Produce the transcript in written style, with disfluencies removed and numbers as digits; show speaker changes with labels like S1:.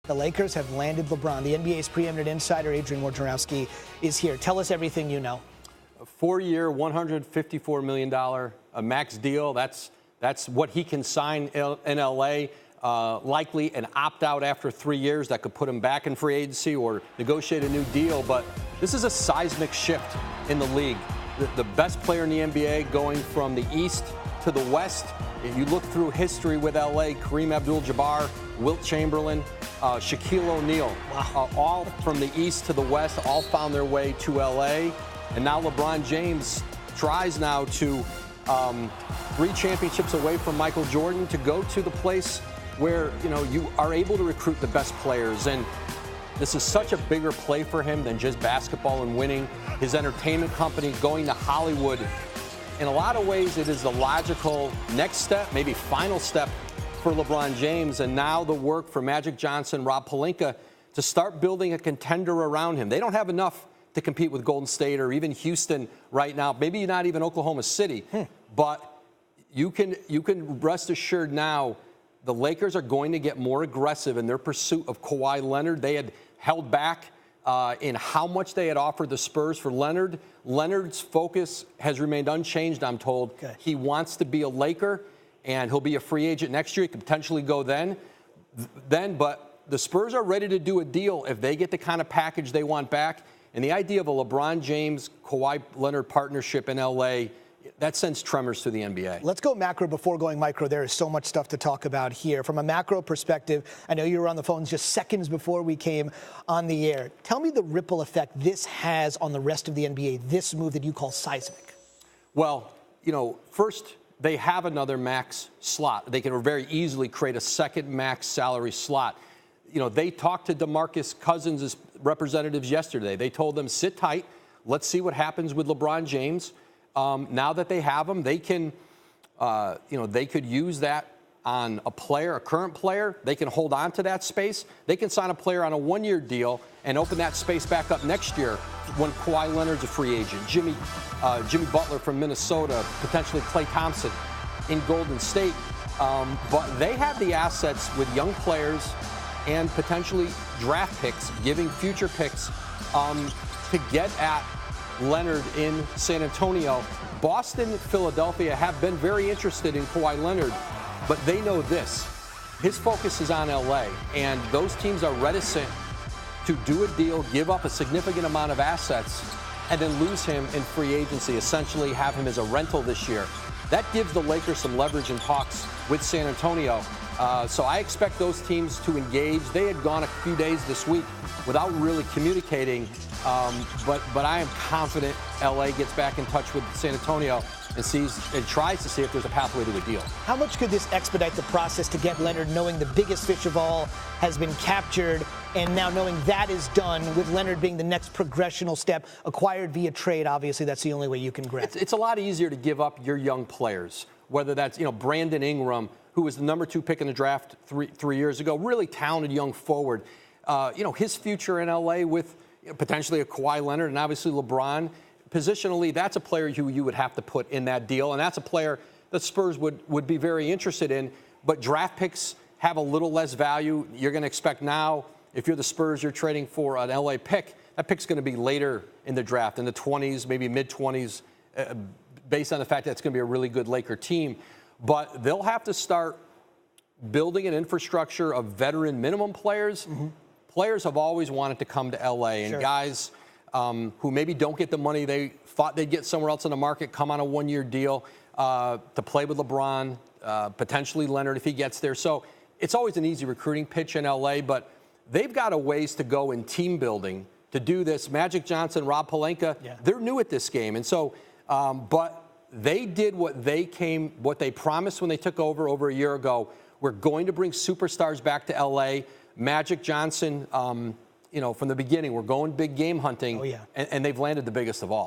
S1: The Lakers have landed LeBron. The NBA's preeminent insider, Adrian Wojnarowski, is here. Tell us everything you know.
S2: A 4-year, $154 million a max deal. That's what he can sign in L.A. Likely an opt-out after 3 years that could put him back in free agency or negotiate a new deal. But this is a seismic shift in the league. The best player in the NBA going from the East to the West. If you look through history with L.A., Kareem Abdul-Jabbar, Wilt Chamberlain, Shaquille O'Neal, all from the East to the West, all found their way to L.A. And now LeBron James tries now to 3 championships away from Michael Jordan to go to the place where, you are able to recruit the best players. And this is such a bigger play for him than just basketball and winning. His entertainment company going to Hollywood. In a lot of ways, it is the logical next step, maybe final step for LeBron James. And now the work for Magic Johnson, Rob Pelinka, to start building a contender around him. They don't have enough to compete with Golden State or even Houston right now. Maybe not even Oklahoma City. But you can rest assured now the Lakers are going to get more aggressive in their pursuit of Kawhi Leonard. They had held back in how much they had offered the Spurs for Leonard. Leonard's focus has remained unchanged, I'm told. Okay. He wants to be a Laker, and he'll be a free agent next year. He could potentially go then. But the Spurs are ready to do a deal if they get the kind of package they want back. And the idea of a LeBron James, Kawhi Leonard partnership in L.A., that sends tremors to the NBA.
S1: Let's go macro before going micro. There is so much stuff to talk about here. From a macro perspective, I know you were on the phone just seconds before we came on the air. Tell me the ripple effect this has on the rest of the NBA, this move that you call seismic.
S2: Well, first, they have another max slot. They can very easily create a second max salary slot. They talked to DeMarcus Cousins' representatives yesterday. They told them, sit tight. Let's see what happens with LeBron James. Now that they have him, they can, they could use that on a player, a current player. They can hold on to that space. They can sign a player on a 1-year deal and open that space back up next year when Kawhi Leonard's a free agent. Jimmy Butler from Minnesota, potentially Klay Thompson in Golden State. But they have the assets with young players and potentially draft picks, giving future picks to get at Leonard in San Antonio. Boston, Philadelphia have been very interested in Kawhi Leonard, but they know this. His focus is on LA, and those teams are reticent to do a deal, give up a significant amount of assets, and then lose him in free agency, essentially have him as a rental this year. That gives the Lakers some leverage in talks with San Antonio. So I expect those teams to engage. They had gone a few days this week without really communicating, but I am confident LA gets back in touch with San Antonio and tries to see if there's a pathway to a deal.
S1: How much could this expedite the process to get Leonard, knowing the biggest fish of all has been captured, and now knowing that is done, with Leonard being the next progressional step, acquired via trade? Obviously, that's the only way you can grab.
S2: It's a lot easier to give up your young players, whether that's Brandon Ingram, who was the number 2 pick in the draft three years ago, really talented young forward. His future in LA with potentially a Kawhi Leonard and obviously LeBron. Positionally, that's a player who you would have to put in that deal, and that's a player that Spurs would be very interested in. But draft picks have a little less value. You're going to expect now, if you're the Spurs, you're trading for an LA pick. That pick's going to be later in the draft, in the 20s, maybe mid-20s, based on the fact that it's going to be a really good Laker team. But they'll have to start building an infrastructure of veteran minimum players. Players have always wanted to come to L.A., and guys who maybe don't get the money they thought they'd get somewhere else in the market come on a 1-year deal to play with LeBron, potentially Leonard if he gets there. So it's always an easy recruiting pitch in L.A., but they've got a ways to go in team building to do this. Magic Johnson, Rob Pelinka, they're new at this game. And so, but they did what they promised when they took over a year ago. We're going to bring superstars back to L.A. Magic Johnson, from the beginning, we're going big game hunting, and they've landed the biggest of all.